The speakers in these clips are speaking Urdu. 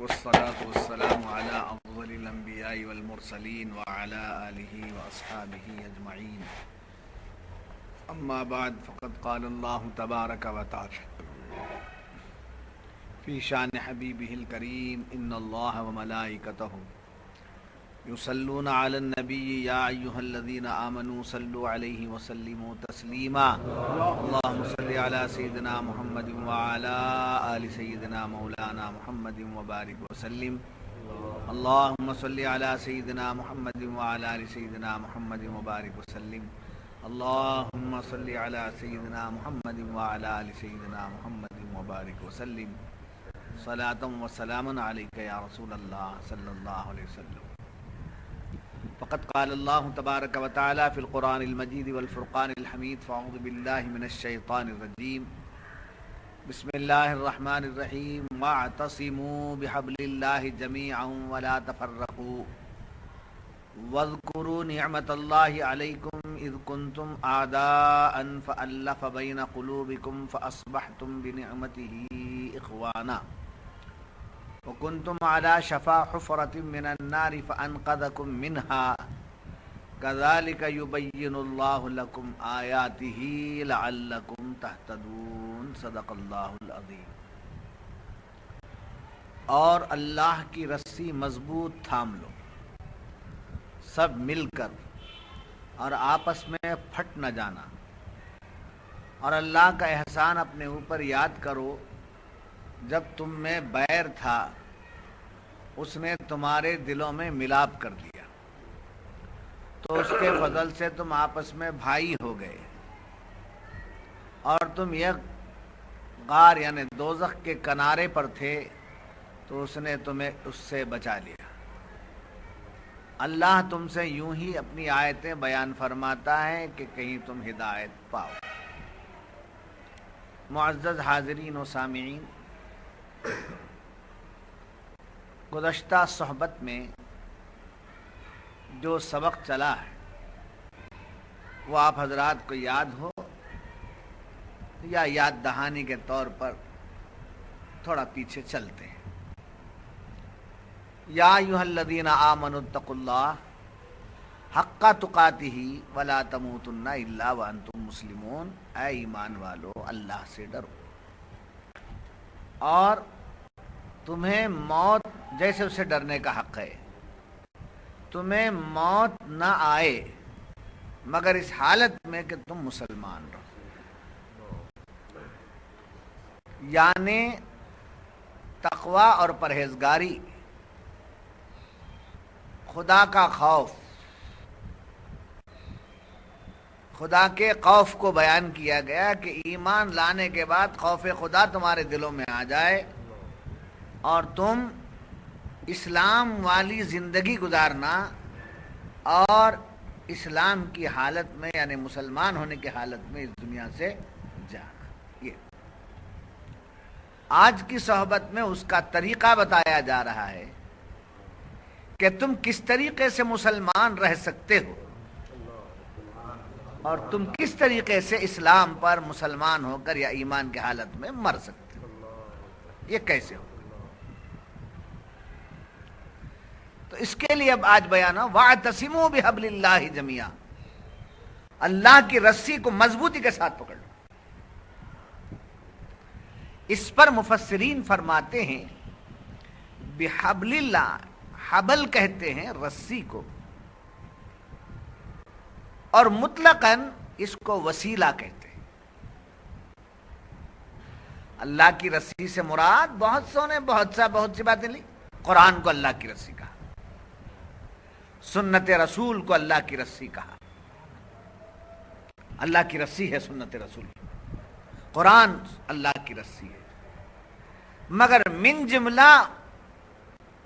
والصلاة والسلام على أفضل الأنبياء والمرسلين وعلى آله وأصحابه أجمعين. أما بعد فقد قال الله تبارك وتعالى في شان حبيبه الكريم إن الله وملائكته يصلون على النبي يا أيها الذين آمنوا صلوا عليه وسلموا تسليما. اللهم صل على سيدنا محمد وعلى آل سيدنا مولانا محمد وبارك وسلم. اللهم صل على سيدنا محمد وعلى آل سيدنا محمد وبارك وسلم. اللهم صل على سيدنا محمد وعلى آل سيدنا محمد وبارك وسلم. صلاة وسلام عليك يا رسول الله صلى الله عليه وسلم. فقد قال الله تبارك وتعالى في القرآن المجيد والفرقان الحميد فأعوذ بالله من الشيطان الرجيم. بسم الله الرحمن الرحيم. واعتصموا بحبل الله جميعا ولا تفرقوا واذكروا نعمة الله عليكم إذ كنتم أعداء فألف بين قلوبكم فأصبحتم بنعمته إخوانا وكنتم على شفا حفرة من النار فأنقذكم منها كذلك يبين الله لكم آياته لعلكم تهتدون. صدق اللہ العظیم. اور اللہ کی رسی مضبوط تھام لو سب مل کر اور آپس میں پھٹ نہ جانا. اور اللہ کا احسان اپنے اوپر یاد کرو. جب تم میں بیر تھا اس نے تمہارے دلوں میں ملاپ کر دیا تو اس کے فضل سے تم آپس میں بھائی ہو گئے. اور تم یک غار یعنی دوزخ کے کنارے پر تھے تو اس نے تمہیں اس سے بچا لیا. اللہ تم سے یوں ہی اپنی آیتیں بیان فرماتا ہے کہ کہیں تم ہدایت پاؤ. معزز حاضرین و سامعین، گزشتہ صحبت میں جو سبق چلا ہے وہ آپ حضرات کو یاد ہو یا یاد دہانی کے طور پر تھوڑا پیچھے چلتے ہیں. یا ایھا الذین آمنوا اتقوا اللہ حق تقاتہ ولا تموتن الا وانتم مسلمون. اے ایمان والو اللہ سے ڈرو اور تمہیں موت جیسے اسے ڈرنے کا حق ہے. تمہیں موت نہ آئے مگر اس حالت میں کہ تم مسلمان رہو. یعنی تقوی اور پرہیزگاری، خدا کا خوف، خدا کے خوف کو بیان کیا گیا کہ ایمان لانے کے بعد خوف خدا تمہارے دلوں میں آ جائے اور تم اسلام والی زندگی گزارنا اور اسلام کی حالت میں یعنی مسلمان ہونے کی حالت میں اس دنیا سے جانا. یہ آج کی صحبت میں اس کا طریقہ بتایا جا رہا ہے کہ تم کس طریقے سے مسلمان رہ سکتے ہو اور تم کس طریقے سے اسلام پر مسلمان ہو کر یا ایمان کی حالت میں مر سکتے ہو. یہ کیسے ہو؟ تو اس کے لیے اب آج بیان ہو وَاعْتَصِمُوا بِحَبْلِ اللَّهِ جَمِيعًا. اللہ کی رسی کو مضبوطی کے ساتھ پکڑ لو. اس پر مفسرین فرماتے ہیں بحبل اللہ، حبل کہتے ہیں رسی کو اور مطلقاً اس کو وسیلہ کہتے ہیں. اللہ کی رسی سے مراد بہت سی باتیں لی. قرآن کو اللہ کی رسی کہا، سنت رسول کو اللہ کی رسی کہا. اللہ کی رسی ہے سنت رسول، قرآن اللہ کی رسی ہے. مگر من جملہ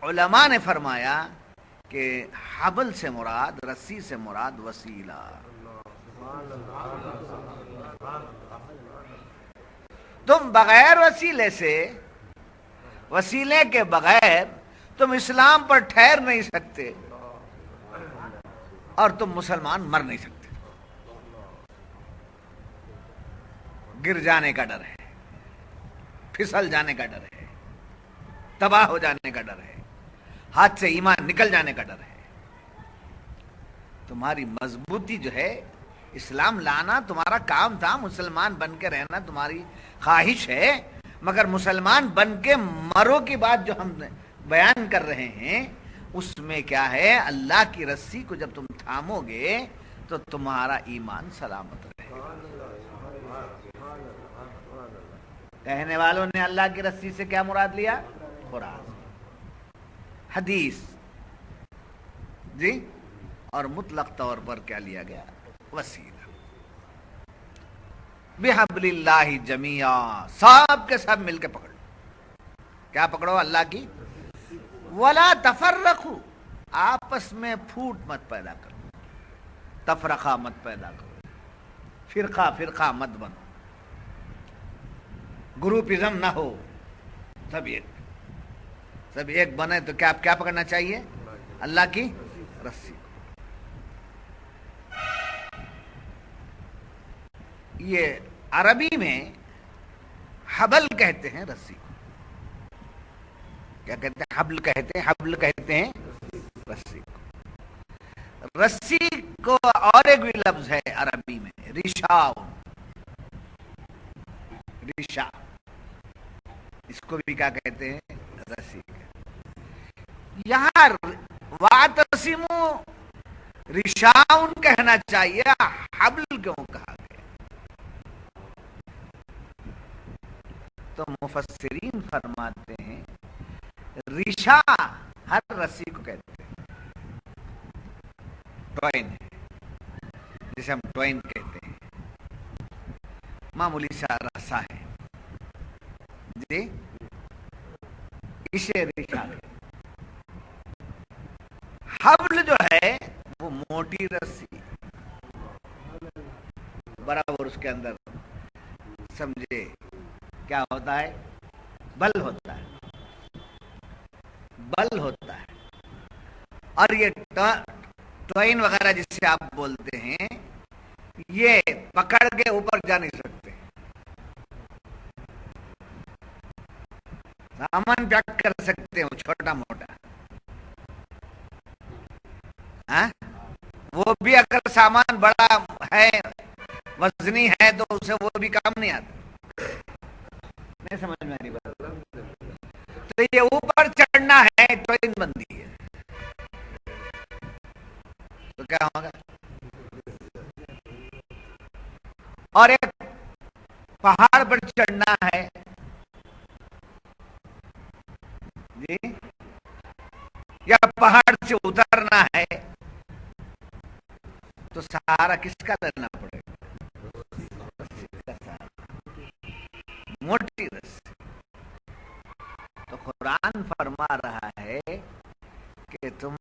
علماء نے فرمایا کہ حبل سے مراد، رسی سے مراد وسیلہ. تم بغیر وسیلے سے، وسیلے کے بغیر تم اسلام پر ٹھہر نہیں سکتے اور تم مسلمان مر نہیں سکتے. گر جانے کا ڈر ہے، پھسل جانے کا ڈر ہے. تباہ ہو جانے کا ڈر ہے، ہاتھ سے ایمان نکل جانے کا ڈر ہے۔ تمہاری مضبوطی جو ہے، اسلام لانا تمہارا کام تھا، مسلمان بن کے رہنا تمہاری خواہش ہے، مگر مسلمان بن کے مرو کی بات جو ہم بیان کر رہے ہیں، اس میں کیا ہے، اللہ کی رسی کو جب تم تھامو گے تو تمہارا ایمان سلامت رہے گا۔ کہنے والوں نے اللہ کی رسی سے کیا مراد لیا؟ قرآن، حدیث، جی، اور مطلق طور پر کیا لیا گیا؟ وسیلہ۔ بحبل اللہ جمیعا، سب کے سب مل کے پکڑو۔ کیا پکڑو؟ اللہ کی۔ ولا تفرقوا، آپس میں پھوٹ مت پیدا کرو، تفرقہ مت پیدا کرو، فرقہ فرقہ مت بنو، گروپزم نہ ہو، سب ایک بنے تو کیا پکڑنا چاہیے؟ اللہ کی رسی۔ یہ عربی میں حبل کہتے ہیں رسی کو۔ کیا کہتے ہیں؟ حبل کہتے ہیں، حبل کہتے ہیں رسی کو۔ رسی کو اور ایک بھی لفظ ہے عربی میں، ریشا، ریشا، اس کو بھی کیا کہتے ہیں؟ رسی۔ یہاں واعتصموا رشاؤن کہنا چاہیے، حبل کیوں کہا گیا؟ تو مفسرین فرماتے ہیں ریشا ہر رسی کو کہتے ہیں، ٹوائن ہے، جسے ہم ٹوائن کہتے ہیں، معمولی سا رسا ہے، جی، اسے ریشا ہے۔ حبل جو ہے وہ موٹی رسی، برابر اس کے اندر سمجھے کیا ہوتا ہے؟ بل ہوتا ہے، بل ہوتا ہے۔ اور یہ ٹوائن وغیرہ جسے آپ بولتے ہیں، یہ پکڑ کے اوپر جا نہیں سکتے، سامان پیک کر سکتے ہو چھوٹا موٹا، وہ بھی اگر سامان بڑا ہے، وزنی ہے، تو اسے وہ بھی کام نہیں آتا۔ نہیں سمجھ میں نہیں بات؟ تو یہ اوپر چڑھنا ہے، ٹوائن بندی ہے، تو کیا ہوگا؟ اور ایک پہاڑ پر چڑھنا ہے، جی، یا پہاڑ سے اترنا ہے، تو سہارا کس کا لینا پڑے گا؟ رسی کا سہارا، موٹی رسی۔ تو قرآن فرما رہا ہے کہ تم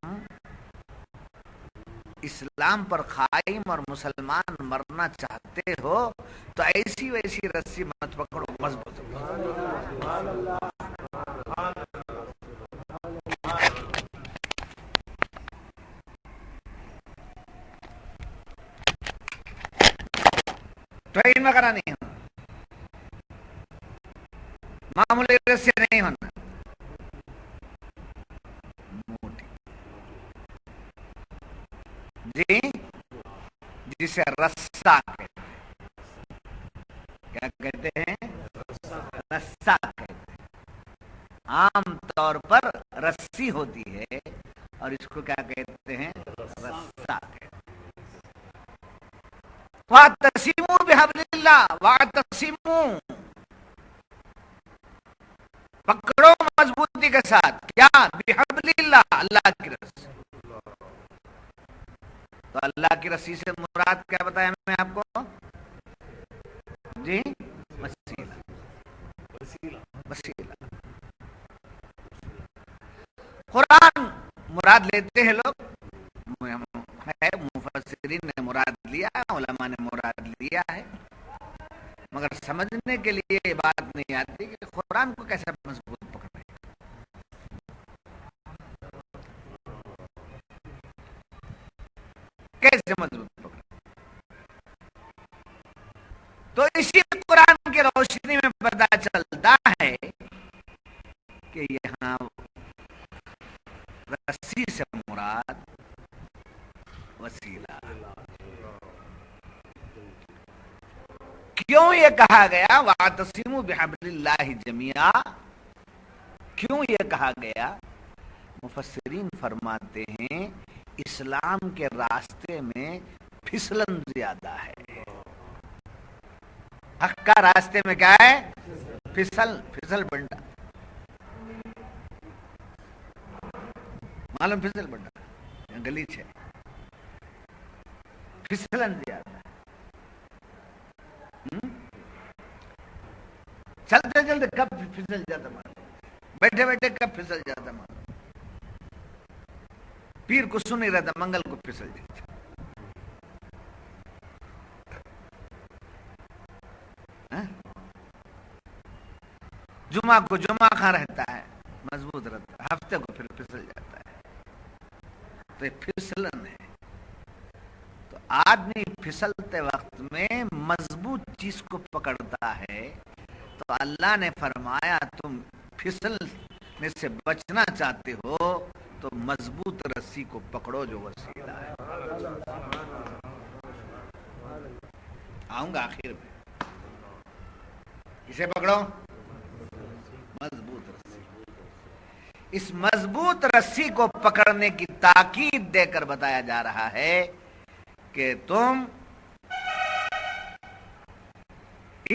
اسلام پر قائم اور مسلمان مرنا چاہتے ہو تو ایسی ویسی رسی مت پکڑو، مضبوط ٹرین وغیرہ نہیں ہونا، معمولی رسی نہیں ہونا، موٹی، جی، جسے رسا کہتے ہیں۔ کیا کہتے ہیں؟ رسا کہتے ہیں۔ عام طور پر رسی ہوتی ہے اور اس کو کیا کہتے ہیں؟ رسا کہتے ہیں۔ واعتصموا بحبل اللہ، واعتصموا، پکڑو مضبوطی کے ساتھ، کیا؟ بحبل اللہ، اللہ کی رسی۔ تو اللہ کی رسی سے مراد کیا بتایا میں آپ کو؟ جی، وسیلہ، وسیلہ۔ قرآن مراد لیتے ہیں لوگ، ہے مفسرین نے مراد لیا، علماء نے مراد لیا ہے، مگر سمجھنے کے لیے یہ بات نہیں آتی کہ قرآن کو کیسے مضبوط پکڑے، کیسے مضبوط پکڑے۔ تو اسی قرآن کی روشنی میں پتہ چلتا ہے کہ یہاں کیوں یہ کہا گیا وَاعْتَصِمُوا بِحَبْلِ اللَّهِ جَمِيعًا؟ کیوں یہ کہا گیا؟ مفسرین فرماتے ہیں اسلام کے راستے میں پھسلن زیادہ ہے. حق کا راستے میں کیا ہے؟ پھسل بنڈا. معلوم پھسل بنڈا گلیچ ہے، پھسلن زیادہ ہے. چلتے چلتے کب پھسل جاتا معلوم، بیٹھے بیٹھے کب پھسل جاتا معلوم. پیر کو سن نہیں رہتا، منگل کو پھسل جاتا. جمعہ کو جمعہ خاں رہتا ہے، مضبوط رہتا ہے، ہفتے کو پھر پھسل جاتا ہے. تو یہ پھسلن ہے. تو آدمی پھسلتے وقت میں مضبوط چیز کو پکڑتا ہے. تو اللہ نے فرمایا تم پھسلنے سے بچنا چاہتے ہو تو مضبوط رسی کو پکڑو جو وسیلہ ہے. آؤں گا آخر میں. کسے پکڑو؟ مضبوط رسی. اس مضبوط رسی کو پکڑنے کی تاکید دے کر بتایا جا رہا ہے کہ تم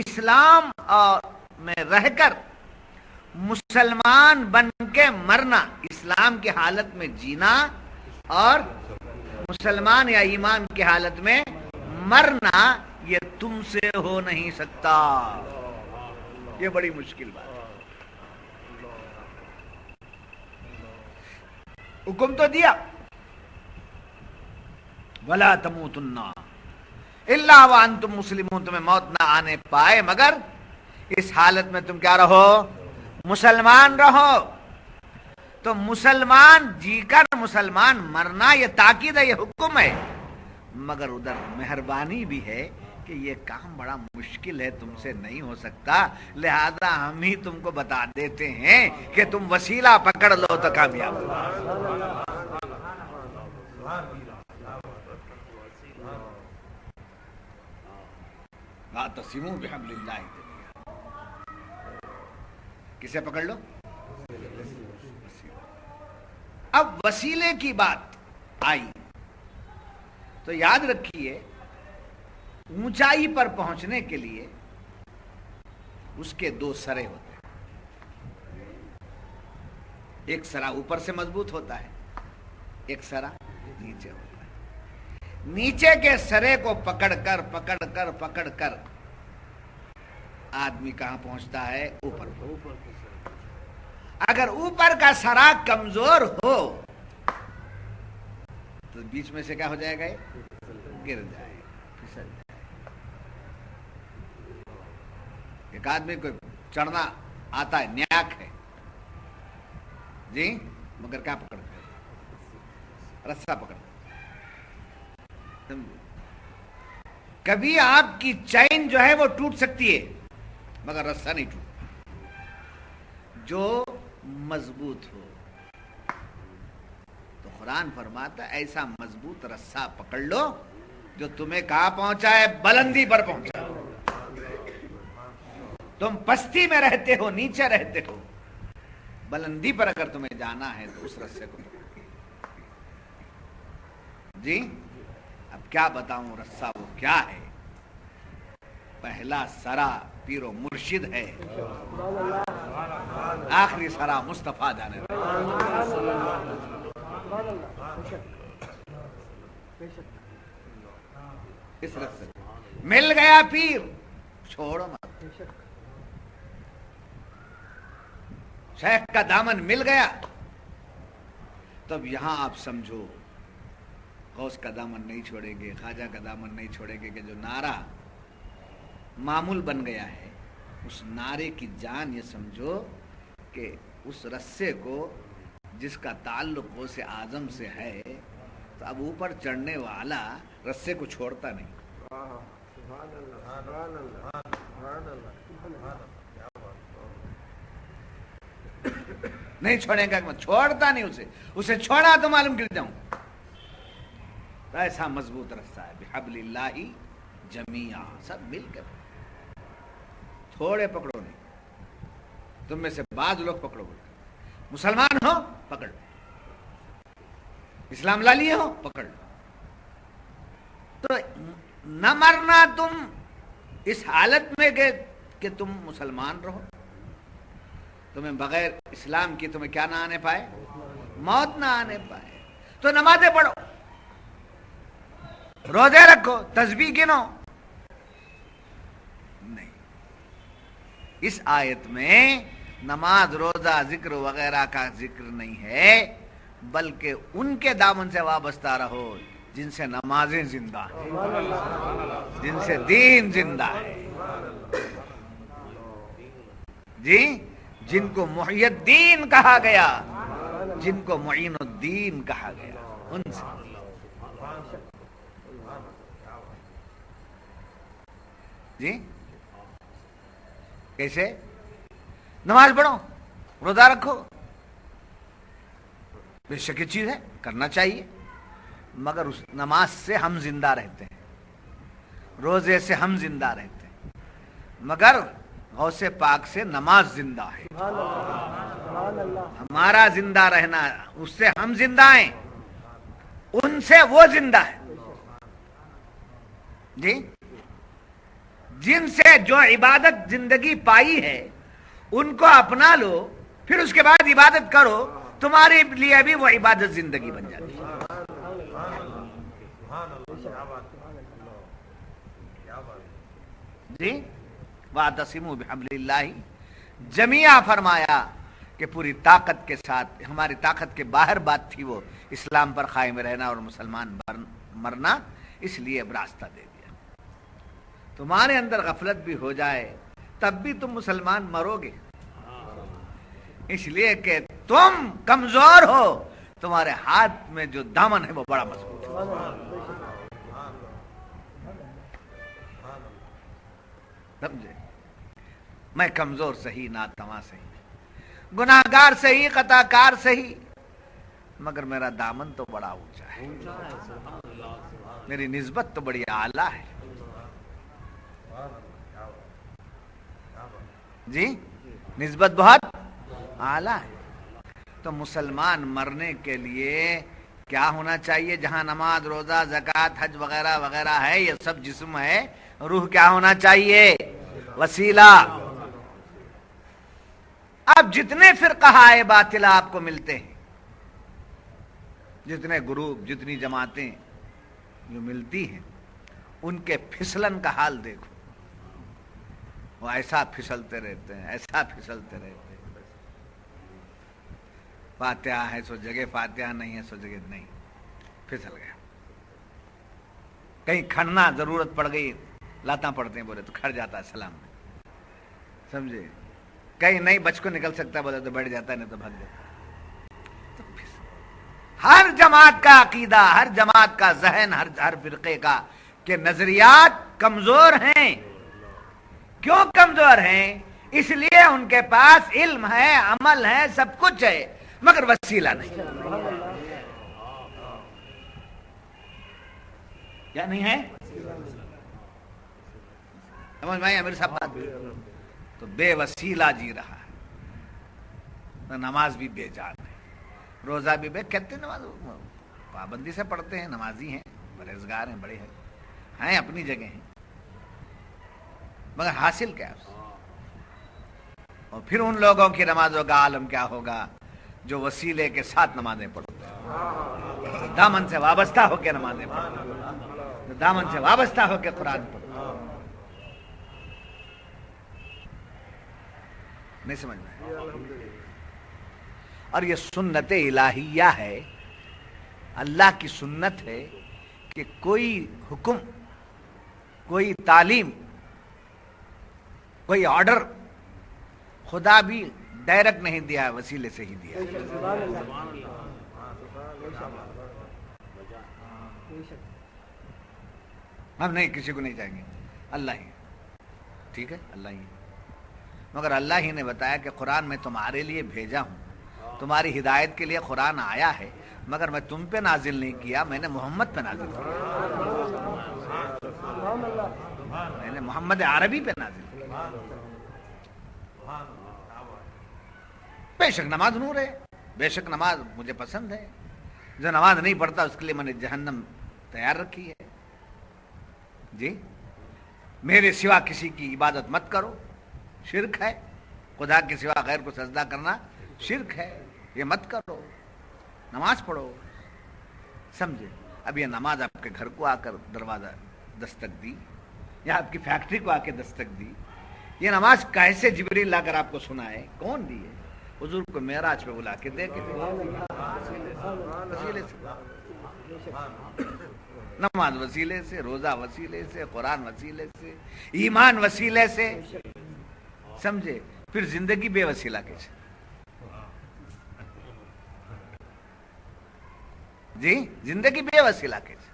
اسلام میں رہ کر مسلمان بن کے مرنا، اسلام کی حالت میں جینا اور مسلمان یا ایمان کی حالت میں مرنا، یہ تم سے ہو نہیں سکتا. یہ بڑی مشکل بات ہے. حکم تو دیا وَلَا تَمُوتُنَّ إِلَّا وَأَنْتُمْ مُسْلِمُونَ، تمہیں موت نہ آنے پائے مگر اس حالت میں تم کیا رہو؟ مسلمان رہو. تو مسلمان جی کر مسلمان مرنا یہ تاکید ہے، یہ حکم ہے. مگر ادھر مہربانی بھی ہے کہ یہ کام بڑا مشکل ہے، تم سے نہیں ہو سکتا، لہذا ہم ہی تم کو بتا دیتے ہیں کہ تم وسیلہ پکڑ لو تو کامیاب ہو. وَاعْتَصِمُوا بِحَبْلِ اللَّهِ جَمِيعًا. کسے پکڑ لو؟ اب وسیلے کی بات آئی تو یاد رکھیے اونچائی پر پہنچنے کے لیے اس کے دو سرے ہوتے ہیں. ایک سرا اوپر سے مضبوط ہوتا ہے، ایک سرا نیچے ہوتا ہے. نیچے کے سرے کو پکڑ کر آدمی کہاں پہنچتا ہے؟ اوپر. اگر اوپر کا سرا کمزور ہو تو بیچ میں سے کیا ہو جائے گا؟ گر جائے گا، پھسل جائے گا. ایک آدمی کو چڑھنا آتا ہے، نیاک ہے جی، مگر کیا پکڑتا ہے؟ رسا پکڑتا ہے. کبھی آپ کی چین جو ہے وہ ٹوٹ سکتی ہے مگر رسا نہیں ٹوٹتا. جو مضبوط ہو تو قرآن فرماتا ہے ایسا مضبوط رسا پکڑ لو جو تمہیں کہاں پہنچائے؟ بلندی پر پہنچائے. تم پستی میں رہتے ہو، نیچے رہتے ہو، بلندی پر اگر تمہیں جانا ہے تو اس رسے کو پکڑو. جی اب کیا بتاؤں رسا وہ کیا ہے؟ پہلا سرا پیر و مرشد ہے، آخری سرا مصطفیٰ جانے اس رسے مل گیا پیر، چھوڑو مت. شیخ کا دامن مل گیا تب یہاں آپ سمجھو غوث کا دامن نہیں چھوڑیں گے، خواجہ کا دامن نہیں چھوڑیں گے کہ جو نعرہ معمول بن گیا ہے اس نعرے کی جان یہ سمجھو کہ اس رسے کو جس کا تعلق غوث اعظم سے ہے تو اب اوپر چڑھنے والا رسے کو چھوڑتا نہیں. نہیں چھوڑیں گا، چھوڑتا نہیں اسے چھوڑا تو معلوم گر جاؤں. ایسا مضبوط رستہ ہے بحبل اللہ جمیعا، سب مل کر. تھوڑے پکڑو نہیں، تم میں سے بعض لوگ پکڑو گے، مسلمان ہو پکڑ لو، اسلام لا لیے ہو پکڑ لو۔ تو نہ مرنا تم اس حالت میں کہ تم مسلمان رہو، تمہیں بغیر اسلام کی تمہیں کیا نہ آنے پائے، موت نہ آنے پائے، تو نمازیں پڑھو، روزے رکھو، تسبیح گنو۔ نہیں، اس آیت میں نماز روزہ ذکر وغیرہ کا ذکر نہیں ہے، بلکہ ان کے دامن سے وابستہ رہو جن سے نمازیں زندہ ہیں، جن سے دین زندہ ہے، جی، جن کو محی الدین کہا گیا، جن کو معین الدین کہا گیا، ان سے۔ جی کیسے؟ نماز پڑھو، روزہ رکھو، بے شک یہ چیز ہے، کرنا چاہیے، مگر اس نماز سے ہم زندہ رہتے ہیں، روزے سے ہم زندہ رہتے ہیں، مگر غوث پاک سے نماز زندہ ہے، ہمارا زندہ رہنا، اس سے ہم زندہ ہیں، ان سے وہ زندہ ہے۔ جی، جن سے جو عبادت زندگی پائی ہے ان کو اپنا لو، پھر اس کے بعد عبادت کرو، تمہارے لیے بھی وہ عبادت زندگی بن جاتی ہے۔ جی، وَاعْتَصِمُوا بِحَبْلِ اللَّهِ جَمِيعًا فرمایا کہ پوری طاقت کے ساتھ، ہماری طاقت کے باہر بات تھی وہ اسلام پر قائم رہنا اور مسلمان مرنا، اس لیے اب راستہ دے دیا۔ تمہارے اندر غفلت بھی ہو جائے تب بھی تم مسلمان مرو گے، اس لیے کہ تم کمزور ہو، تمہارے ہاتھ میں جو دامن ہے وہ بڑا مضبوط ہے۔ سمجھے؟ میں کمزور سہی، ناتواں سہی، گناہگار سہی، خطا کار سہی، مگر میرا دامن تو بڑا اونچا ہے، میری نسبت تو بڑی اعلیٰ ہے۔ جی، نسبت بہت اعلیٰ ہے۔ تو مسلمان مرنے کے لیے کیا ہونا چاہیے؟ جہاں نماز، روزہ، زکوٰۃ، حج وغیرہ وغیرہ ہے، یہ سب جسم ہے، روح کیا ہونا چاہیے؟ وسیلہ۔ اب جتنے فرقہ باطلہ آپ کو ملتے ہیں، جتنے گروپ، جتنی جماعتیں جو ملتی ہیں، ان کے پھسلن کا حال دیکھو، وہ ایسا پھسلتے رہتے ہیں، ایسا پھسلتے رہتے ہیں، فاتحہ ہے سو جگہ فاتحہ نہیں ہے، سو جگہ نہیں، پھسل گیا۔ کہیں کھڑنا ضرورت پڑ گئی، لاتا پڑتے ہیں، بولے تو کھڑ جاتا ہے سلام میں، سمجھے؟ کہیں نہیں بچ کو نکل سکتا، بولے تو بیٹھ جاتا ہے، نہیں تو بھاگ جاتا ہے۔ ہر جماعت کا عقیدہ، ہر جماعت کا ذہن، ہر فرقے کا کہ نظریات کمزور ہیں۔ کیوں کمزور ہیں؟ اس لیے ان کے پاس علم ہے، عمل ہے، سب کچھ ہے، مگر وسیلہ نہیں۔ کیا نہیں ہے؟ سمجھ میں امیر صاحب بات؟ تو بے وسیلہ جی رہا ہے، تو نماز بھی بے جان ہے، روزہ بھی بے، کہتے ہیں نماز پابندی سے پڑھتے ہیں، نمازی ہیں، پرہیزگار ہیں، بڑے ہیں اپنی جگہ ہیں، مگر حاصل کیا ہے؟ اور پھر ان لوگوں کی نمازوں کا عالم کیا ہوگا جو وسیلے کے ساتھ نمازیں پڑھتے ہیں، دامن سے وابستہ ہو کے نمازیں پڑھتے ہیں، دامن سے وابستہ ہو کے قرآن پڑھتے ہیں۔ نہیں سمجھ میں؟ اور یہ سنت الہیہ ہے، اللہ کی سنت ہے کہ کوئی حکم، کوئی تعلیم، کوئی آرڈر خدا بھی ڈائریکٹ نہیں دیا ہے، وسیلے سے ہی دیا ہے۔ ہم نہیں کسی کو نہیں چاہیں گے، اللہ ہی، ٹھیک ہے، اللہ ہی، مگر اللہ ہی نے بتایا کہ قرآن میں تمہارے لیے بھیجا ہوں، تمہاری ہدایت کے لیے قرآن آیا ہے، مگر میں تم پہ نازل نہیں کیا، میں نے محمد پہ نازل کیا، میں نے محمد عربی پہ نازل کیا۔ بے شک نماز نور ہے، بے شک نماز مجھے پسند ہے، جو نماز نہیں پڑھتا اس کے لیے میں نے جہنم تیار رکھی ہے۔ جی میرے سوا کسی کی عبادت مت کرو، شرک ہے، خدا کے سوا غیر کو سجدہ کرنا شرک ہے، یہ مت کرو، نماز پڑھو۔ سمجھے؟ اب یہ نماز آپ کے گھر کو آ کر دروازہ دستک دی یا آپ کی فیکٹری کو آ کے دستک دی، یہ نماز کیسے جبریل لا کر آپ کو سنائے؟ کون دی ہے؟ حضور کو معراج پہ بلا کے دے کے وسیلے سے، نماز وسیلے سے، روزہ وسیلے سے، قرآن وسیلے سے، ایمان وسیلے سے، سمجھے؟ پھر زندگی بے وسیلہ کیسے؟ جی زندگی بے وسیلہ کیسے؟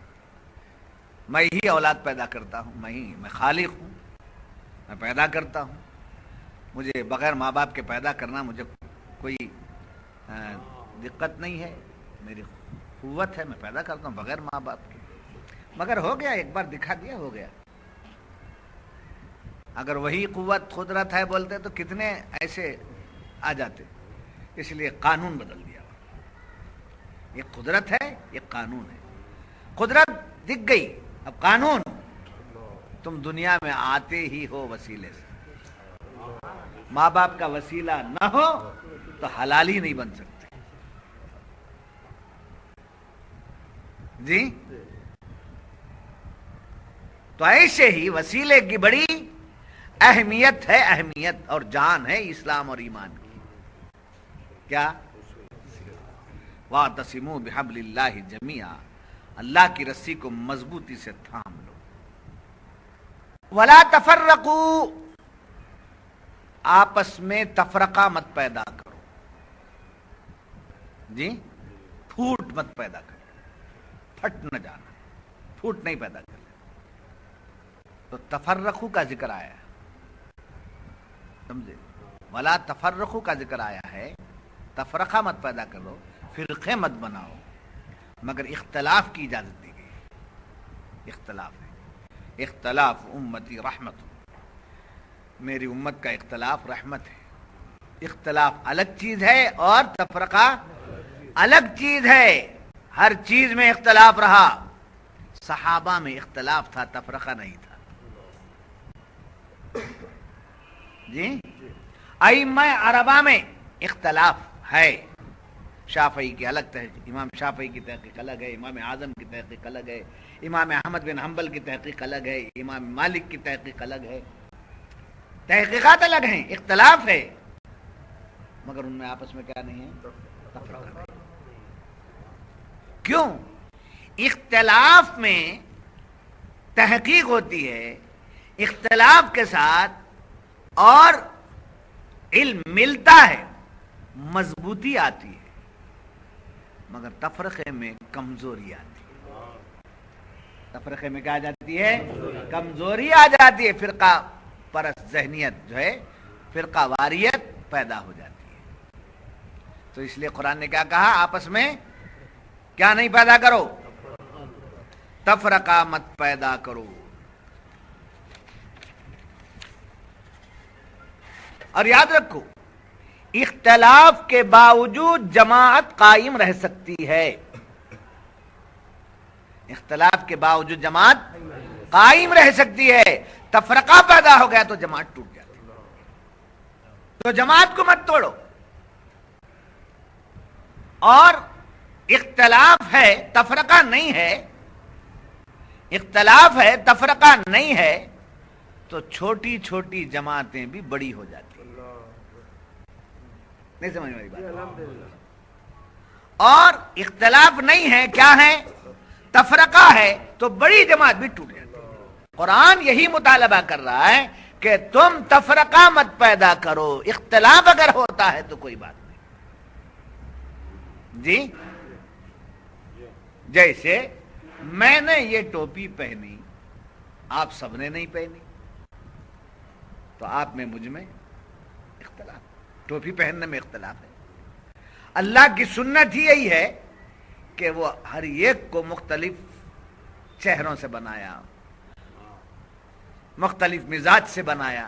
میں ہی اولاد پیدا کرتا ہوں، میں خالق ہوں، میں پیدا کرتا ہوں، مجھے بغیر ماں باپ کے پیدا کرنا مجھے کوئی دقت نہیں ہے، میری قوت ہے، میں پیدا کرتا ہوں بغیر ماں باپ کے، مگر ہو گیا، ایک بار دکھا دیا، ہو گیا۔ اگر وہی قوت قدرت ہے بولتے تو کتنے ایسے آ جاتے، اس لیے قانون بدل دیا۔ یہ قدرت ہے، یہ قانون ہے، قدرت دکھ گئی، اب قانون، تم دنیا میں آتے ہی ہو وسیلے سے، ماں باپ کا وسیلہ نہ ہو تو حلال ہی نہیں بن سکتے۔ جی تو ایسے ہی وسیلے کی بڑی اہمیت ہے، اہمیت اور جان ہے اسلام اور ایمان کی۔ کیا؟ وَاعْتَصِمُوا بِحَبْلِ اللَّهِ جَمِيعًا، اللہ کی رسی کو مضبوطی سے تھام لو۔ وَلَا تَفَرَّقُوا، آپس میں تفرقہ مت پیدا کرو، جی پھوٹ مت پیدا کرو، پھٹ نہ جانا، پھوٹ نہیں پیدا کرنا۔ تو تفرقو کا ذکر آیا ہے، سمجھے؟ ولا تفرقو کا ذکر آیا ہے، تفرقہ مت پیدا کرو، فرقے مت بناؤ، مگر اختلاف کی اجازت دی گئی۔ اختلاف ہے، اختلاف امتی رحمت، میری امت کا اختلاف رحمت ہے۔ اختلاف الگ چیز ہے اور تفرقہ الگ چیز ہے، ہر چیز میں اختلاف رہا، صحابہ میں اختلاف تھا، تفرقہ نہیں تھا۔ جی ائمہ اربعہ میں اختلاف ہے، شافعی کی الگ تحقیق، امام شافعی کی تحقیق الگ ہے، امام اعظم کی تحقیق الگ ہے، امام احمد بن حنبل کی تحقیق الگ ہے، امام مالک کی تحقیق الگ ہے، تحقیقات الگ ہیں، اختلاف ہے، مگر ان میں آپس میں کیا نہیں ہے؟ تفرقہ نہیں۔ کیوں؟ اختلاف میں تحقیق ہوتی ہے، اختلاف کے ساتھ اور علم ملتا ہے، مضبوطی آتی ہے، مگر تفرقے میں کمزوری آتی ہے۔ تفرقے میں کیا آ جاتی ہے؟ کمزوری آ جاتی ہے، فرقہ پرست ذہنیت جو ہے، فرقہ واریت پیدا ہو جاتی ہے۔ تو اس لیے قرآن نے کیا کہا؟ آپس میں کیا نہیں پیدا کرو؟ تفرقہ مت پیدا کرو۔ اور یاد رکھو، اختلاف کے باوجود جماعت قائم رہ سکتی ہے، اختلاف کے باوجود جماعت قائم رہ سکتی ہے، تفرقہ پیدا ہو گیا تو جماعت ٹوٹ جاتی ہے۔ تو جماعت کو مت توڑو، اور اختلاف ہے تفرقہ نہیں ہے، اختلاف ہے تفرقہ نہیں ہے تو چھوٹی چھوٹی جماعتیں بھی بڑی ہو جاتی ہیں۔ نہیں سمجھ میری بات؟ اور اختلاف نہیں ہے، کیا ہے؟ تفرقہ ہے تو بڑی جماعت بھی ٹوٹ جاتی ہے۔ قرآن یہی مطالبہ کر رہا ہے کہ تم تفرقہ مت پیدا کرو، اختلاف اگر ہوتا ہے تو کوئی بات نہیں۔ جی جیسے میں نے یہ ٹوپی پہنی، آپ سب نے نہیں پہنی، تو آپ میں مجھ میں اختلاف، ٹوپی پہننے میں اختلاف ہے۔ اللہ کی سنت ہی یہی ہے کہ وہ ہر ایک کو مختلف چہروں سے بنایا، مختلف مزاج سے بنایا،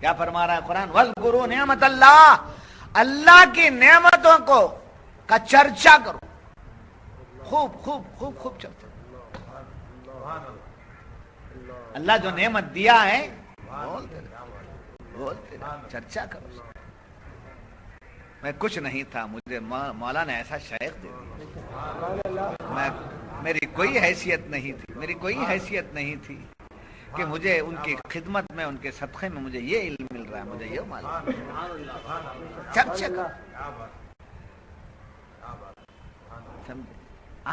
کیا فرما رہا ہے قرآن؟ وَاذْكُرُوا نعمت اللہ، اللہ کی نعمتوں کو کا چرچا کرو، خوب خوب خوب خوب چرچا۔ اللہ جو نعمت دیا ہے بولتے رہو، چرچا کرو۔ میں کچھ نہیں تھا، مجھے مولا نے ایسا شیخ دے دیا، میری کوئی حیثیت نہیں تھی، میری کوئی حیثیت نہیں تھی کہ مجھے ان کی خدمت میں، ان کے صدقے میں مجھے یہ علم مل رہا ہے، مجھے یہ معلوم۔ چرچا کرو۔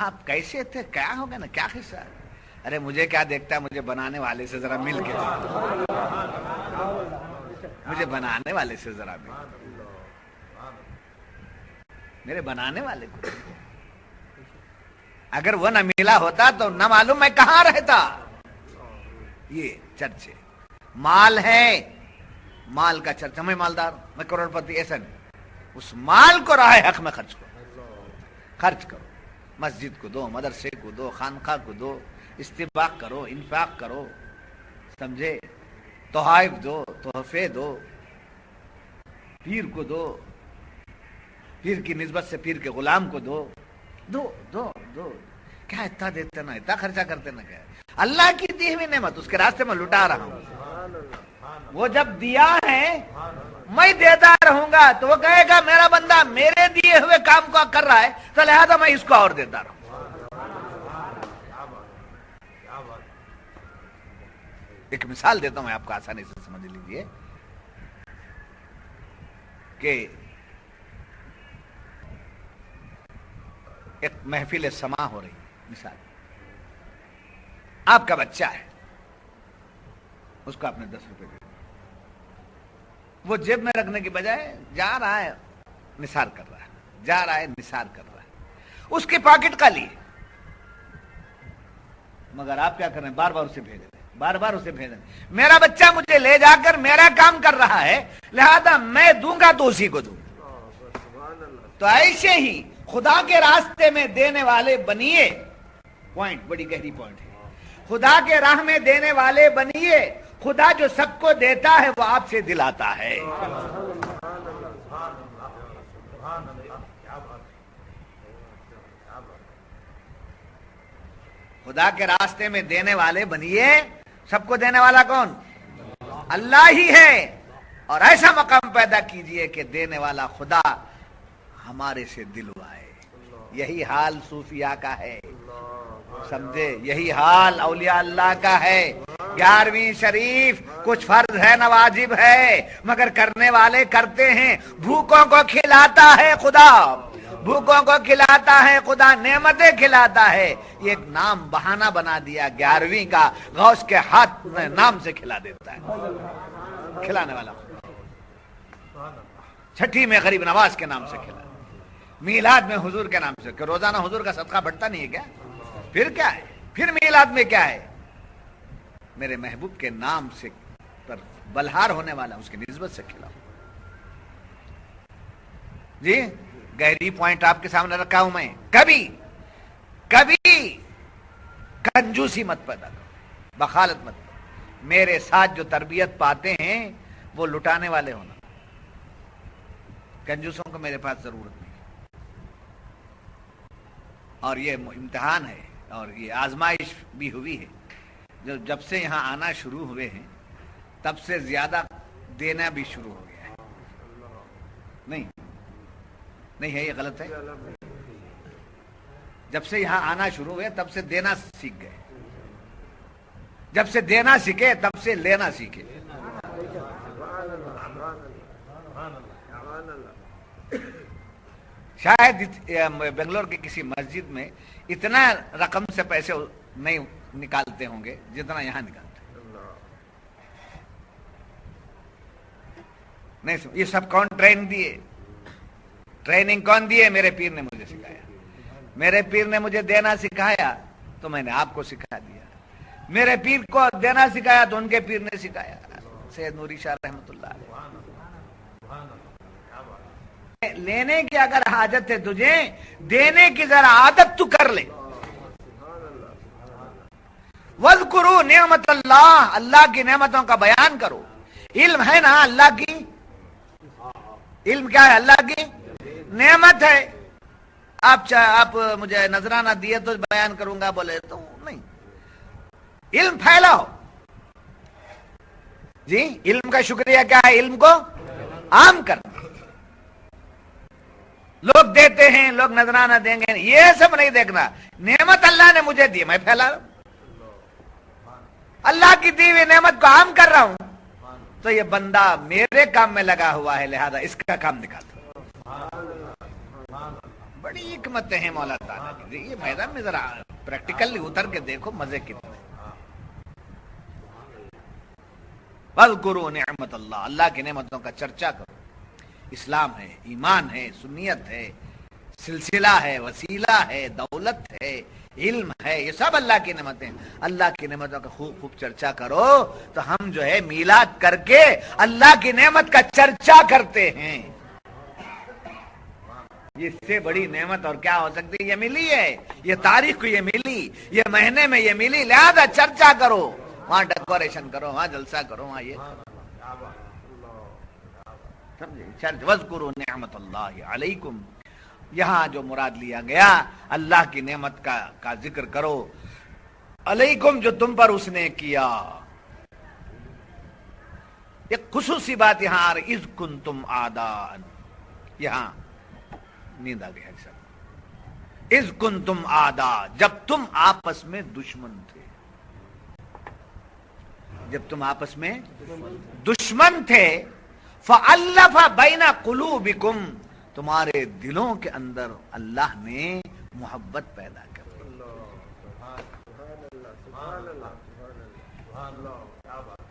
آپ کیسے تھے، کیا ہو گیا نا، کیا قصہ ہے؟ ارے مجھے کیا دیکھتا ہے، مجھے بنانے والے سے ذرا مل کے، مجھے بنانے والے سے ذرا مل، میرے بنانے والے کو۔ اگر وہ نہ ملا ہوتا تو نہ معلوم میں کہاں رہتا۔ یہ چرچے، مال ہے، مال کا چرچا، میں مالدار ہوں، میں کروڑ پتی، ایسا نہیں۔ اس مال کو راہ حق میں خرچ کرو، خرچ کرو، مسجد کو دو، مدرسے کو دو، خانقاہ کو دو، استباق کرو، انفاق کرو، سمجھے، تحائف دو، تحفے دو، پیر کو دو، پیر کی نسبت سے پیر کے غلام کو دو، دو دو دو۔ کیا اتنا دیتے نا، اتنا خرچہ کرتے نا، کیا اللہ کی دی ہوئی نعمت اس کے راستے میں لٹا رہا ہوں۔ وہ جب دیا ہے میں دیتا رہوں گا تو وہ کہے گا میرا بندہ میرے دیے ہوئے کام کو کر رہا ہے تو لہذا میں اس کو اور دیتا رہوں۔ ایک مثال دیتا ہوں میں آپ کو، آسانی سے سمجھ لیجئے کہ ایک محفل سما ہو رہی ہے، مثال آپ کا بچہ ہے، اس کو آپ نے 10 روپے دے، وہ جیب میں رکھنے کی بجائے جا رہا ہے نثار کر رہا ہے، جا رہا ہے نثار کر رہا ہے، اس کی پاکٹ خالی ہے، مگر آپ کیا کر رہے ہیں، بار بار اسے بھیج رہے ہیں، بار بار اسے بھیج رہے ہیں۔ میرا بچہ مجھے لے جا کر میرا کام کر رہا ہے، لہذا میں دوں گا تو اسی کو دوں۔ تو ایسے ہی خدا کے راستے میں دینے والے بنیے، پوائنٹ بڑی گہری پوائنٹ ہے، خدا کے راہ میں دینے والے بنیے، خدا جو سب کو دیتا ہے وہ آپ سے دلاتا ہے۔ خدا کے راستے میں دینے والے بنیے، سب کو دینے والا کون؟ اللہ ہی ہے، اور ایسا مقام پیدا کیجئے کہ دینے والا خدا ہمارے سے دلوائے۔ یہی حال صوفیاء کا ہے، سمجھے، یہی حال اولیاء اللہ کا ہے۔ 11ویں شریف کچھ فرض ہے، نہ واجب ہے، مگر کرنے والے کرتے ہیں۔ بھوکوں کو کھلاتا ہے خدا، بھوکوں کو کھلاتا ہے خدا، نعمتیں کھلاتا ہے۔ یہ ایک نام بہانہ بنا دیا 11ویں کا، غوث کے ہاتھ میں نام سے کھلا دیتا ہے، کھلانے والا۔ چھٹی میں غریب نواز کے نام سے کھلا، میلاد میں حضور کے نام سے، کہ روزانہ حضور کا صدقہ بڑھتا نہیں ہے کیا؟ پھر کیا ہے، پھر میلاد میں کیا ہے؟ میرے محبوب کے نام سے پر بلہار ہونے والا اس کی نسبت سے کھلاؤ۔ جی گہری پوائنٹ آپ کے سامنے رکھا ہوں میں۔ کبھی کبھی کنجوسی مت پیدا کرو، بخالت مت کرو۔ میرے ساتھ جو تربیت پاتے ہیں وہ لٹانے والے ہونا، کنجوسوں کو میرے پاس ضرورت نہیں۔ اور یہ امتحان ہے اور یہ آزمائش بھی ہوئی ہے، جب سے یہاں آنا شروع ہوئے ہیں تب سے زیادہ دینا بھی شروع ہو گیا ہے۔ نہیں ہے، یہ غلط ہے۔ جب سے یہاں آنا شروع ہوئے تب سے دینا سیکھ گئے، جب سے دینا سیکھے تب سے لینا سیکھے۔ شاید بنگلور کی کسی مسجد میں اتنا رقم سے پیسے نہیں نکالتے ہوں گے جتنا یہاں نکالتے۔ نہیں، یہ سب کون ٹریننگ دیے؟ ٹریننگ کون دیے؟ میرے پیر نے مجھے سکھایا، میرے پیر نے مجھے دینا سکھایا تو میں نے آپ کو سکھا دیا، میرے پیر کو دینا سکھایا تو ان کے پیر نے سکھایا، سید نوری شاہ رحمۃ اللہ علیہ۔ لینے کی اگر حاجت ہے تجھے، دینے کی ذرا عادت تو کر لے۔ وَاذْكُرُوا نعمت اللہ، اللہ کی نعمتوں کا بیان کرو۔ علم ہے نا اللہ کی، علم کیا ہے؟ اللہ کی نعمت ہے. آپ مجھے نذرانہ دیے تو بیان کروں گا، بولے تو نہیں. علم پھیلاؤ جی. علم کا شکریہ کیا ہے؟ علم کو عام کرنا. لوگ دیتے ہیں، لوگ نذرانہ دیں گے، یہ سب نہیں دیکھنا. نعمت اللہ نے مجھے دی، میں پھیلا رہا ہوں. اللہ کی دی ہوئی نعمت کو عام کر رہا ہوں، تو یہ بندہ میرے کام میں لگا ہوا ہے، لہذا اس کا کام دکھاتا ہوں. بڑی حکمتیں ہیں مولا تعالیٰ کی. یہ میدان میں ذرا پریکٹیکلی اتر کے دیکھو، مزے کتنے. وَاذْكُرُوا نعمت اللہ، اللہ کی نعمتوں کا چرچا کرو. اسلام ہے، ایمان ہے، سنیت ہے، سلسلہ ہے، وسیلہ ہے، دولت ہے، علم ہے، یہ سب اللہ کی نعمتیں. اللہ کی نعمتوں کا خوب خوب چرچا کرو تو ہم جو ہے میلاد کر کے اللہ کی نعمت کا چرچا کرتے ہیں. اس سے بڑی نعمت اور کیا ہو سکتی ہے؟ یہ ملی ہے، یہ تاریخ کو یہ ملی، یہ مہینے میں یہ ملی، لہذا چرچا کرو، وہاں ڈیکوریشن کرو، وہاں جلسہ کرو، وہاں یہ سمجھے. وَاذْكُرُوا نعمت اللہ علیکم، یہاں جو مراد لیا گیا اللہ کی نعمت کا ذکر کرو. علیکم، جو تم پر اس نے کیا. ایک خصوصی بات یہاں آ رہی، اذ کنتم اعداء، یہاں نیند آ گیا سر. اذ کنتم اعداء، جب تم آپس میں دشمن تھے. جب تم آپس میں دشمن تھے، فَأَلَّفَ بَيْنَ قُلُوبِكُمْ، تمہارے دلوں کے اندر اللہ نے محبت پیدا کر دی.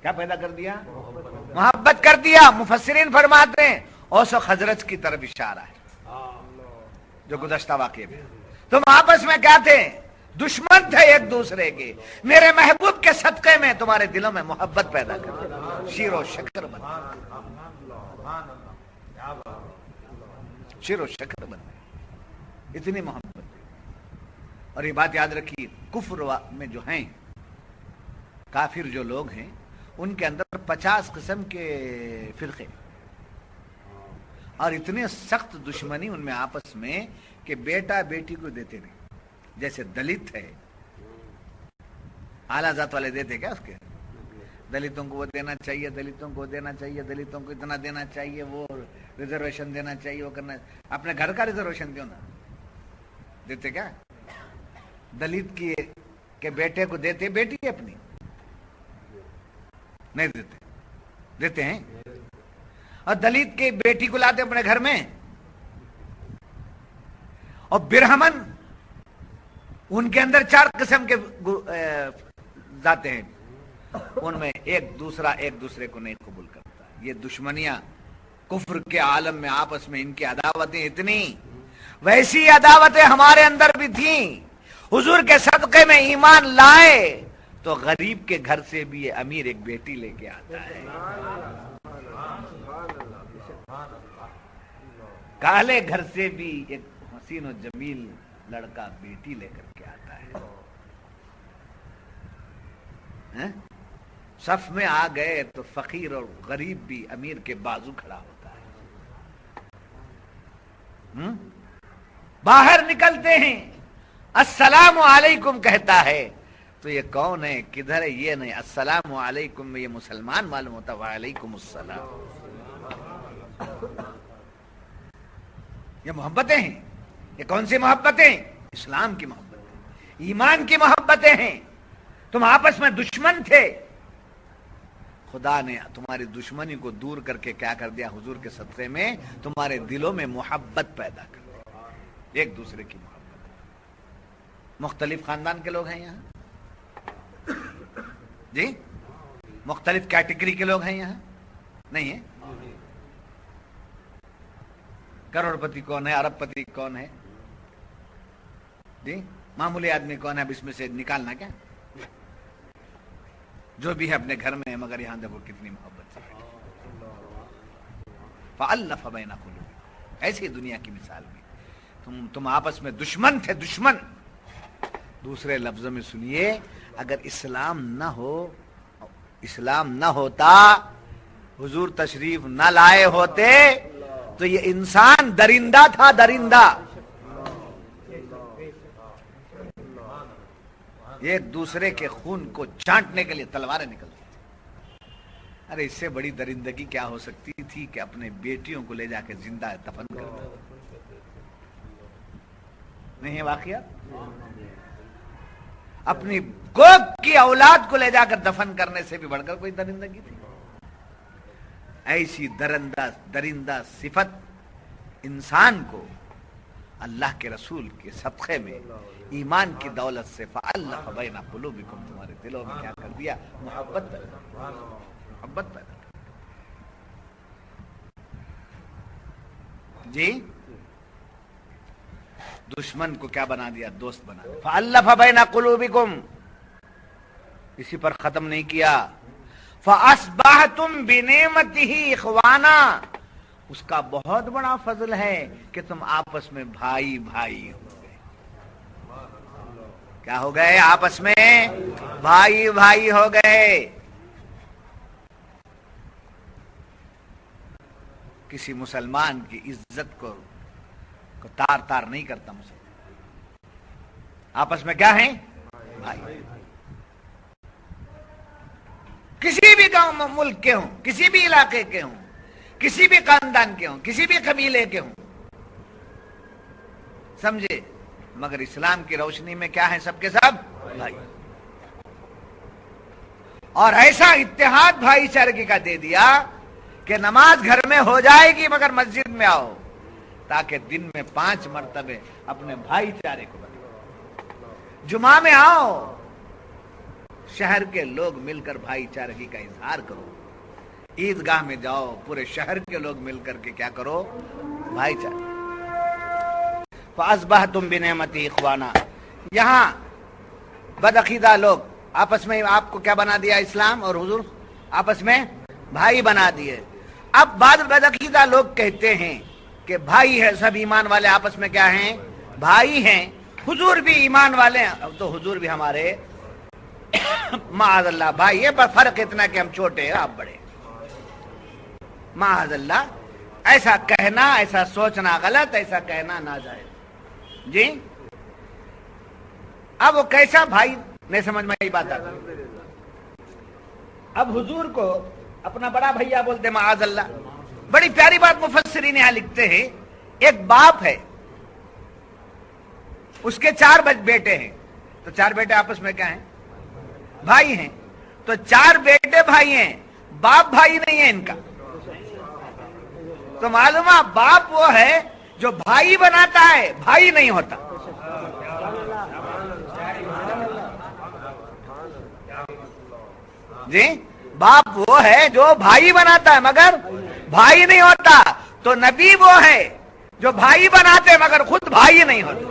کیا پیدا کر دیا؟ محبت کر دیا. مفسرین فرماتے ہیں اوس و خزرج کی طرف اشارہ ہے جو گزشتہ واقعے میں. تم آپس میں کیا تھے؟ دشمن تھے ایک دوسرے کے. میرے محبوب کے صدقے میں تمہارے دلوں میں محبت پیدا کر دی، شیر و شکر بن گئے. شیر و شکر بن گئے، اتنی محبت. اور یہ بات یاد رکھیے، کفر میں جو ہیں کافر جو لوگ ہیں، ان کے اندر 50 قسم کے فرقے اور اتنے سخت دشمنی ان میں آپس میں کہ بیٹا بیٹی کو دیتے نہیں. جیسے دلت ہے، اعلیٰ ذات والے دیتے کیا اس کے؟ دلتوں کو وہ دینا چاہیے، دلتوں کو دینا چاہیے، دلتوں کو اتنا دینا چاہیے، وہ ریزرویشن دینا چاہیے، وہ کرنا. اپنے گھر کا ریزرویشن کیوں نہ دیتے؟ کیا دلت کی کے بیٹے کو دیتے، بیٹی اپنی نہیں دیتے؟ دیتے ہیں. اور دلت کے بیٹی کو لاتے اپنے گھر میں. اور برہمن، ان کے اندر 4 قسم کے ذاتیں ہیں، ان میں ایک دوسرے کو نہیں قبول کرتا. یہ دشمنیاں کفر کے عالم میں آپس میں ان کی عداوتیں اتنی. ویسی عداوتیں ہمارے اندر بھی تھیں. حضور کے صدقے میں ایمان لائے تو غریب کے گھر سے بھی یہ امیر ایک بیٹی لے کے آتا ہے. کالے گھر سے بھی ایک حسین و جمیل لڑکا بیٹی لے کر کے آتا ہے. صف میں آ گئے تو فقیر اور غریب بھی امیر کے بازو کھڑا ہوتا ہے. باہر نکلتے ہیں، السلام علیکم کہتا ہے تو یہ کون ہے، کدھر ہے؟ یہ نہیں، السلام علیکم میں یہ مسلمان معلوم ہوتا. وعلیکم السلام. یہ محبتیں ہیں. یہ کون سی محبتیں؟ اسلام کی محبتیں، ایمان کی محبتیں ہیں. تم آپس میں دشمن تھے، خدا نے تمہاری دشمنی کو دور کر کے کیا کر دیا؟ حضور کے صدقے میں تمہارے دلوں میں محبت پیدا کر دی، ایک دوسرے کی محبت. مختلف خاندان کے لوگ ہیں یہاں جی، مختلف کیٹیگری کے لوگ ہیں یہاں نہیں ہیں. کروڑ پتی کون ہے، ارب پتی کون ہے جی، معمولی آدمی کون ہے؟ اب اس میں سے نکالنا کیا؟ جو بھی ہے اپنے گھر میں ہے، مگر یہاں دیکھو کتنی محبت سے. فَأَلَّفَ بَيْنَ قُلُوبِكُمْ، ایسی دنیا کی مثال میں تم آپس میں دشمن تھے، دشمن. دوسرے لفظوں میں سنیے، اگر اسلام نہ ہوتا حضور تشریف نہ لائے ہوتے تو یہ انسان درندہ تھا، درندہ. ایک دوسرے کے خون کو چاٹنے کے لیے تلواریں نکلتی. ارے اس سے بڑی درندگی کیا ہو سکتی تھی کہ اپنے بیٹیوں کو لے جا کے زندہ دفن کرتا. نہیں ہے واقعہ؟ اپنی کوکھ کی اولاد کو لے جا کر دفن کرنے سے بھی بڑھ کر کوئی درندگی تھی؟ ایسی درندہ صفت انسان کو اللہ کے رسول کے صدقے میں ایمان کی دولت سے فَأَلَّفَ بَيْنَ قُلُوبِكُمْ، تمہارے دلوں میں کیا کر دیا؟ محبت پیدا. جی دشمن کو کیا بنا دیا؟ دوست بنا دیا. فَأَلَّفَ بَيْنَ قُلُوبِكُمْ، اسی پر ختم نہیں کیا. فَأَصْبَحْتُمْ بِنِعْمَتِهِ إِخْوَانًا، اس کا بہت بڑا فضل ہے کہ تم آپس میں بھائی بھائی ہو گئے. کیا ہو گئے؟ آپس میں بھائی بھائی ہو گئے. کسی مسلمان کی عزت کو تار تار نہیں کرتا مسلمان. آپس میں کیا ہیں؟ بھائی. کسی بھی گاؤں ملک کے ہوں، کسی بھی علاقے کے ہوں، کسی بھی خاندان کے ہوں، کسی بھی قبیلے کے ہوں، سمجھے؟ مگر اسلام کی روشنی میں کیا ہے؟ سب کے سب بھائی. اور ایسا اتحاد بھائی چارگی کا دے دیا کہ نماز گھر میں ہو جائے گی مگر مسجد میں آؤ، تاکہ دن میں 5 مرتبے اپنے بھائی چارے کو بتاؤ. جمعہ میں آؤ، شہر کے لوگ مل کر بھائی چارگی کا اظہار کرو. عیدگاہ میں جاؤ، پورے شہر کے لوگ مل کر کے کیا کرو؟ بھائی چارہ. فَأَصْبَحْتُمْ بِنِعْمَتِهِ إِخْوَانًا، یہاں بدعقیدہ لوگ آپس میں آپ کو کیا بنا دیا؟ اسلام اور حضور آپس میں بھائی بنا دیے. اب بعض بدعقیدہ لوگ کہتے ہیں کہ بھائی ہے، سب ایمان والے آپس میں کیا ہیں؟ بھائی ہیں. حضور بھی ایمان والے ہیں، اب تو حضور بھی ہمارے معاذ اللہ بھائی ہے، بس فرق اتنا کہ ہم چھوٹے ہیں آپ بڑے. معاذ اللہ، ایسا کہنا، ایسا سوچنا غلط، ایسا کہنا ناجائز. جی اب وہ کیسا بھائی نہیں سمجھ میں یہ بات آتی. اب حضور کو اپنا بڑا بھیا بولتے معاذ اللہ. بڑی پیاری بات مفسرین یہاں لکھتے ہیں. ایک باپ ہے، اس کے 4 بیٹے ہیں، تو 4 بیٹے آپس میں کیا ہیں؟ بھائی ہیں. تو 4 بیٹے بھائی ہیں، باپ بھائی نہیں ہے ان کا. تو معلوم ہے باپ وہ ہے جو بھائی بناتا ہے، بھائی نہیں ہوتا. جی باپ وہ ہے جو بھائی بناتا ہے مگر بھائی نہیں ہوتا. تو نبی وہ ہے جو بھائی بناتے مگر خود بھائی نہیں ہوتے.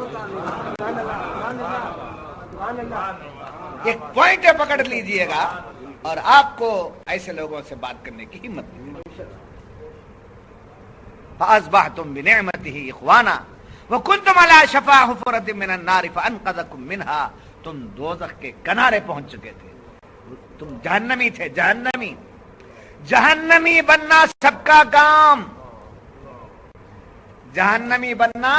ایک پوائنٹ پکڑ لیجئے گا اور آپ کو ایسے لوگوں سے بات کرنے کی ہمت نہیں. فَأَصْبَحْتُمْ بِنِعْمَتِهِ إِخْوَانًا وَكُنْتُمْ عَلَى شَفَا حُفْرَةٍ مِّنَ النَّارِ فَأَنْقَذَكُم مِّنْهَا، تم دوزخ کے کنارے پہنچ چکے تھے، تم جہنمی تھے. جہنمی بننا سب کا کام، جہنمی بننا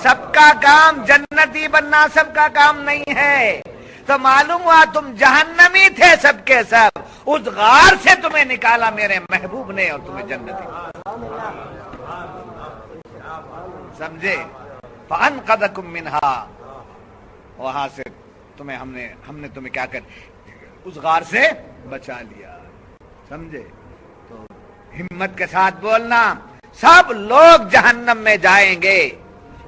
سب کا کام، جنتی بننا سب کا کام نہیں ہے. تو معلوم ہوا تم جہنمی تھے سب کے سب، اس غار سے تمہیں نکالا میرے محبوب نے اور تمہیں جنتی سمجھے. فَأَنْقَذَكُم مِّنْهَا، وہاں سے تمہیں ہم نے تمہیں کیا کر اس غار سے بچا لیا. سمجھے؟ تو ہمت کے ساتھ بولنا، سب لوگ جہنم میں جائیں گے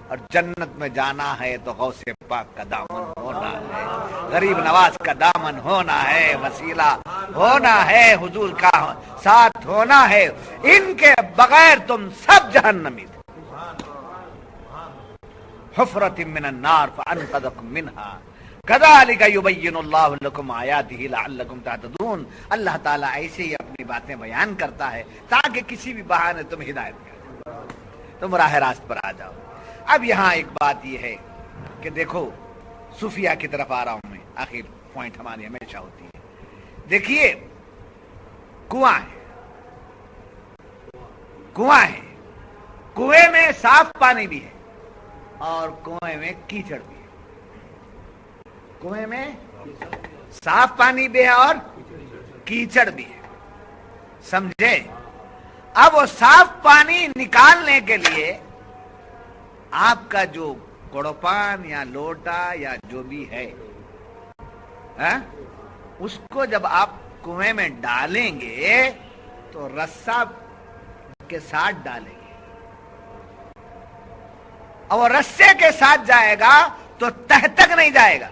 اور جنت میں جانا ہے تو غوث پاک کا دامن ہونا ہے، غریب نواز کا دامن ہونا ہے، وسیلہ ہونا ہے، حضور کا ساتھ ہونا ہے. ان کے بغیر تم سب جہنمی تھے. حفرة من النار فأنقذكم منها كذلك يبين الله لكم آياته لعلكم تهتدون. اللہ تعالیٰ ایسے ہی اپنی باتیں بیان کرتا ہے تاکہ کسی بھی بہانے تم ہدایت کرو، تم راہ راست پر آ جاؤ. اب یہاں ایک بات یہ ہے کہ دیکھو صوفیہ کی طرف آ رہا ہوں میں، آخر پوائنٹ ہماری ہمیشہ ہوتی ہے. دیکھیے کنواں ہے، کنواں ہے، کنویں میں صاف پانی بھی ہے اور کنویں میں کیچڑ بھی ہے، کنویں میں صاف پانی بھی ہے اور کیچڑ بھی ہے، سمجھے؟ اب وہ صاف پانی نکالنے کے لیے آپ کا جو کوڑپان یا لوٹا یا جو بھی ہے اس کو جب آپ کنویں میں ڈالیں گے تو رسا کے ساتھ ڈالیں گے، اور وہ رسے کے ساتھ جائے گا تو تہ تک نہیں جائے گا،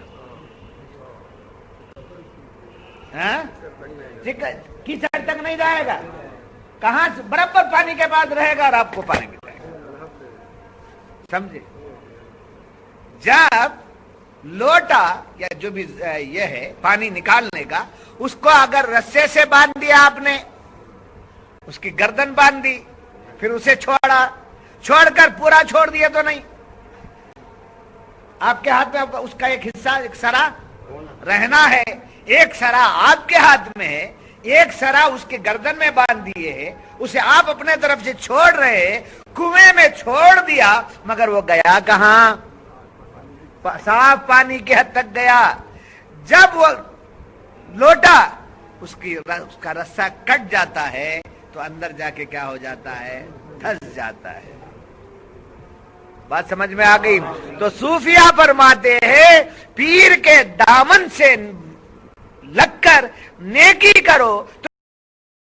کیچڑ تک نہیں جائے گا، کہاں سے برابر پانی کے بعد رہے گا اور آپ کو پانی مل جائے گا، سمجھے؟ جب لوٹا یا جو بھی یہ ہے پانی نکالنے کا، اس کو اگر رسے سے باندھ دیا آپ نے، اس کی گردن باندھ دی، پھر اسے چھوڑا، چھوڑ کر پورا چھوڑ دیا تو نہیں، آپ کے ہاتھ میں اس کا ایک حصہ، ایک سرا رہنا ہے، ایک سرا آپ کے ہاتھ میں ہے، ایک سرا اس کے گردن میں باندھ دیے ہے، اسے آپ اپنے طرف سے چھوڑ رہے ہیں، کنویں میں چھوڑ دیا، مگر وہ گیا کہاں؟ صاف پانی کی حد تک گیا۔ جب وہ لوٹا اس کا رسہ کٹ جاتا ہے تو اندر جا کے کیا ہو جاتا ہے؟ دھس جاتا ہے۔ بات سمجھ میں آ گئی؟ تو صوفیہ فرماتے ہیں پیر کے دامن سے لگ کر نیکی کرو تو